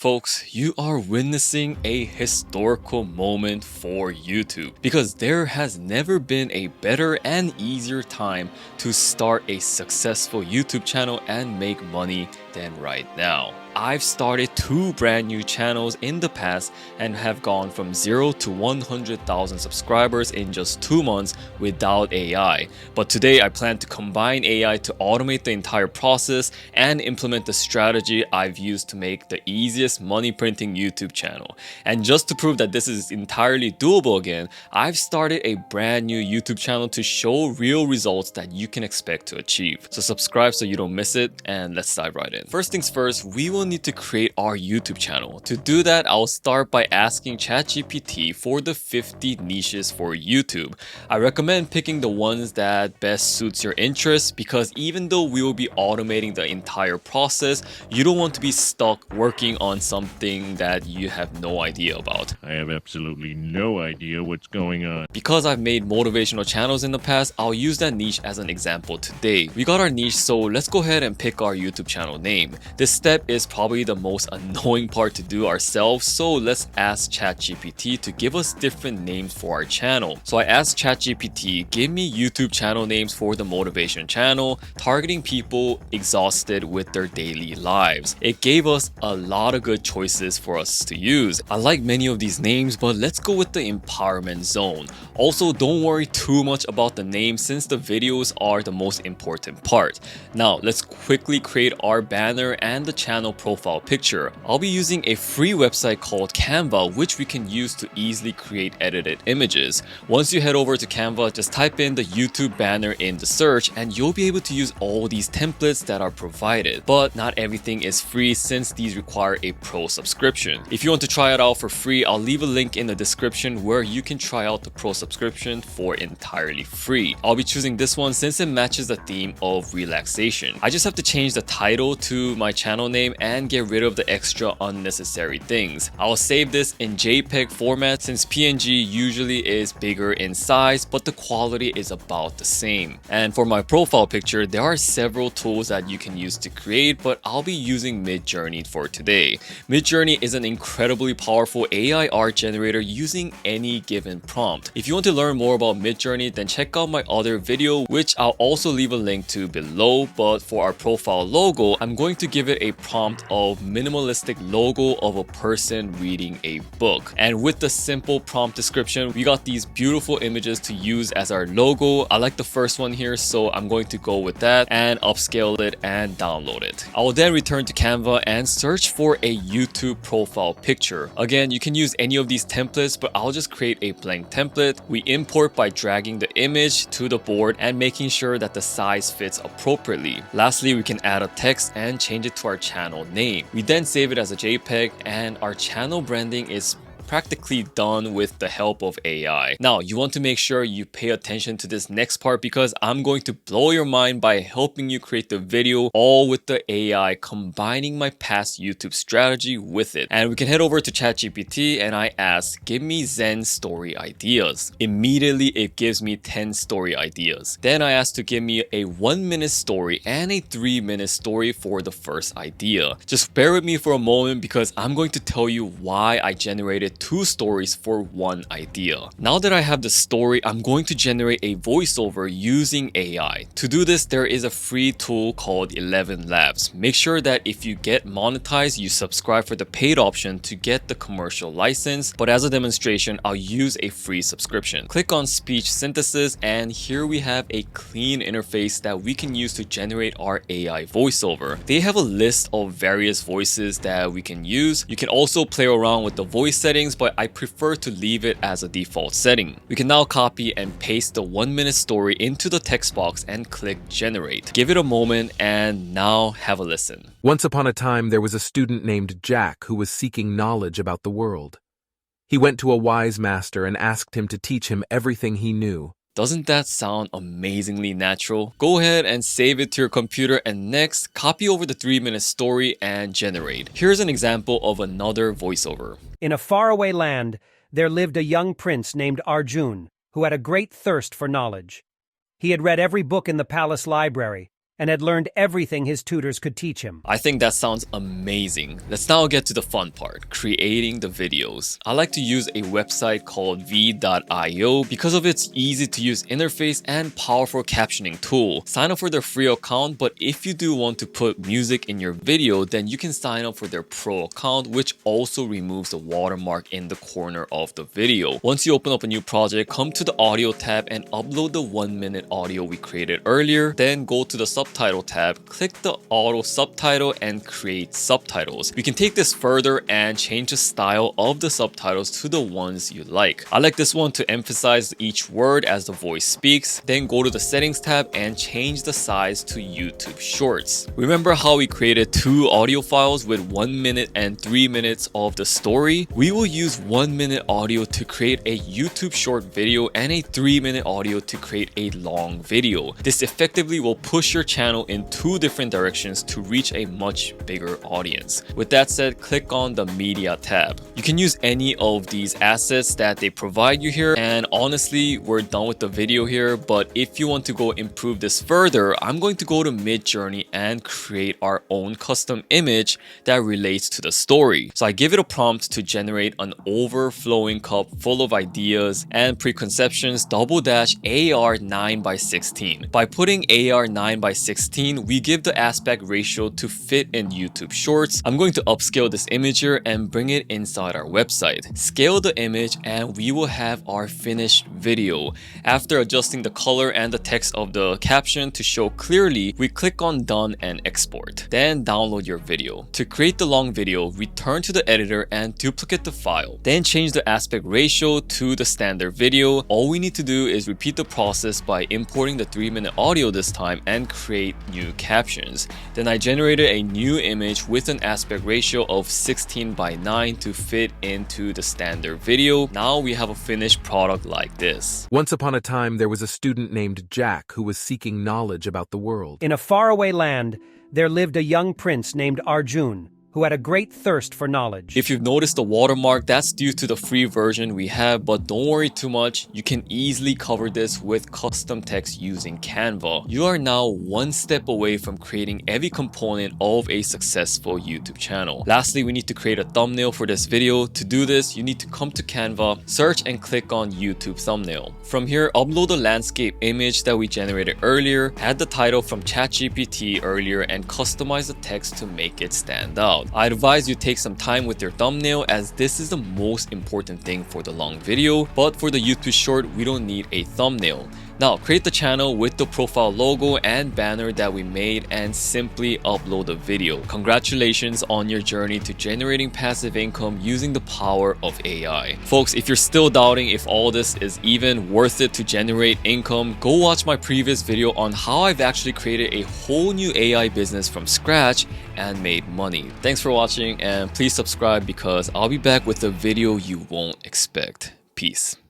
Folks, you are witnessing a historical moment for YouTube because there has never been a better and easier time to start a successful YouTube channel and make money than right now. I've started 2 brand new channels in the past and have gone from 0 to 100,000 subscribers in just 2 months without AI. But today I plan to combine AI to automate the entire process and implement the strategy I've used to make the easiest money printing YouTube channel. And just to prove that this is entirely doable again, I've started a brand new YouTube channel to show real results that you can expect to achieve. So subscribe so you don't miss it, and let's dive right in. First things first, we will need to create our YouTube channel. To do that, I'll start by asking ChatGPT for the 50 niches for YouTube. I recommend picking the ones that best suits your interests because even though we will be automating the entire process, you don't want to be stuck working on something that you have no idea about. I have absolutely no idea what's going on. Because I've made motivational channels in the past, I'll use that niche as an example today. We got our niche, so let's go ahead and pick our YouTube channel name. This step is probably the most annoying part to do ourselves, so let's ask ChatGPT to give us different names for our channel. So I asked ChatGPT, give me YouTube channel names for the motivation channel, targeting people exhausted with their daily lives. It gave us a lot of good choices for us to use. I like many of these names, but let's go with the empowerment zone. Also, don't worry too much about the name since the videos are the most important part. Now, let's quickly create our banner and the channel profile picture. I'll be using a free website called Canva, which we can use to easily create edited images. Once you head over to Canva, just type in the YouTube banner in the search and you'll be able to use all these templates that are provided. But not everything is free since these require a pro subscription. If you want to try it out for free, I'll leave a link in the description where you can try out the pro subscription for entirely free. I'll be choosing this one since it matches the theme of relaxation. I just have to change the title to my channel name and get rid of the extra unnecessary things. I'll save this in JPEG format since PNG usually is bigger in size, but the quality is about the same. And for my profile picture, there are several tools that you can use to create, but I'll be using Midjourney for today. Midjourney is an incredibly powerful AI art generator using any given prompt. If you want to learn more about Midjourney, then check out my other video, which I'll also leave a link to below. But for our profile logo, I'm going to give it a prompt of minimalistic logo of a person reading a book. And with the simple prompt description, we got these beautiful images to use as our logo. I like the first one here, so I'm going to go with that and upscale it and download it. I will then return to Canva and search for a YouTube profile picture. Again, you can use any of these templates, but I'll just create a blank template. We import by dragging the image to the board and making sure that the size fits appropriately. Lastly, we can add a text and change it to our channel name. We then save it as a JPEG and our channel branding is practically done with the help of AI. Now, you want to make sure you pay attention to this next part because I'm going to blow your mind by helping you create the video all with the AI, combining my past YouTube strategy with it. And we can head over to ChatGPT and I ask, give me Zen story ideas. Immediately, it gives me 10 story ideas. Then I ask to give me a 1-minute story and a 3-minute story for the first idea. Just bear with me for a moment because I'm going to tell you why I generated 2 stories for 1 idea. Now that I have the story, I'm going to generate a voiceover using AI. To do this, there is a free tool called 11 Labs. Make sure that if you get monetized, you subscribe for the paid option to get the commercial license. But as a demonstration, I'll use a free subscription. Click on speech synthesis and here we have a clean interface that we can use to generate our AI voiceover. They have a list of various voices that we can use. You can also play around with the voice settings, but I prefer to leave it as a default setting. We can now copy and paste the 1-minute story into the text box and click generate. Give it a moment and now have a listen. Once upon a time, there was a student named Jack who was seeking knowledge about the world. He went to a wise master and asked him to teach him everything he knew. Doesn't that sound amazingly natural? Go ahead and save it to your computer and next, copy over the 3-minute story and generate. Here's an example of another voiceover. In a faraway land, there lived a young prince named Arjun, who had a great thirst for knowledge. He had read every book in the palace library, and had learned everything his tutors could teach him. I think that sounds amazing. Let's now get to the fun part, creating the videos. I like to use a website called v.io because of its easy to use interface and powerful captioning tool. Sign up for their free account, but if you do want to put music in your video, then you can sign up for their pro account, which also removes the watermark in the corner of the video. Once you open up a new project, come to the audio tab and upload the 1-minute audio we created earlier. Then go to the subtitle tab, click the auto subtitle and create subtitles. We can take this further and change the style of the subtitles to the ones you like. I like this one to emphasize each word as the voice speaks. Then go to the settings tab and change the size to YouTube Shorts. Remember how we created 2 audio files with 1 minute and 3 minutes of the story? We will use 1-minute audio to create a YouTube short video and a 3-minute audio to create a long video. This effectively will push your channel in 2 different directions to reach a much bigger audience. With that said, click on the media tab. You can use any of these assets that they provide you here, and honestly, we're done with the video here, but if you want to go improve this further, I'm going to go to Midjourney and create our own custom image that relates to the story. So I give it a prompt to generate an overflowing cup full of ideas and preconceptions AR 9:16. By putting AR 9:16, we give the aspect ratio to fit in YouTube Shorts. I'm going to upscale this image here and bring it inside our website. Scale the image and we will have our finished video. After adjusting the color and the text of the caption to show clearly, we click on Done and Export. Then download your video. To create the long video, return to the editor and duplicate the file. Then change the aspect ratio to the standard video. All we need to do is repeat the process by importing the 3-minute audio this time and create new captions. Then I generated a new image with an aspect ratio of 16:9 to fit into the standard video. Now we have a finished product like this. Once upon a time, there was a student named Jack who was seeking knowledge about the world. In a faraway land, there lived a young prince named Arjun, who had a great thirst for knowledge. If you've noticed the watermark, that's due to the free version we have, but don't worry too much. You can easily cover this with custom text using Canva. You are now one step away from creating every component of a successful YouTube channel. Lastly, we need to create a thumbnail for this video. To do this, you need to come to Canva, search and click on YouTube thumbnail. From here, upload the landscape image that we generated earlier, add the title from ChatGPT earlier, and customize the text to make it stand out. I advise you take some time with your thumbnail as this is the most important thing for the long video, but for the YouTube short, we don't need a thumbnail. Now create the channel with the profile logo and banner that we made and simply upload the video. Congratulations on your journey to generating passive income using the power of AI. Folks, if you're still doubting if all this is even worth it to generate income, go watch my previous video on how I've actually created a whole new AI business from scratch and made money. Thanks for watching and please subscribe because I'll be back with a video you won't expect. Peace.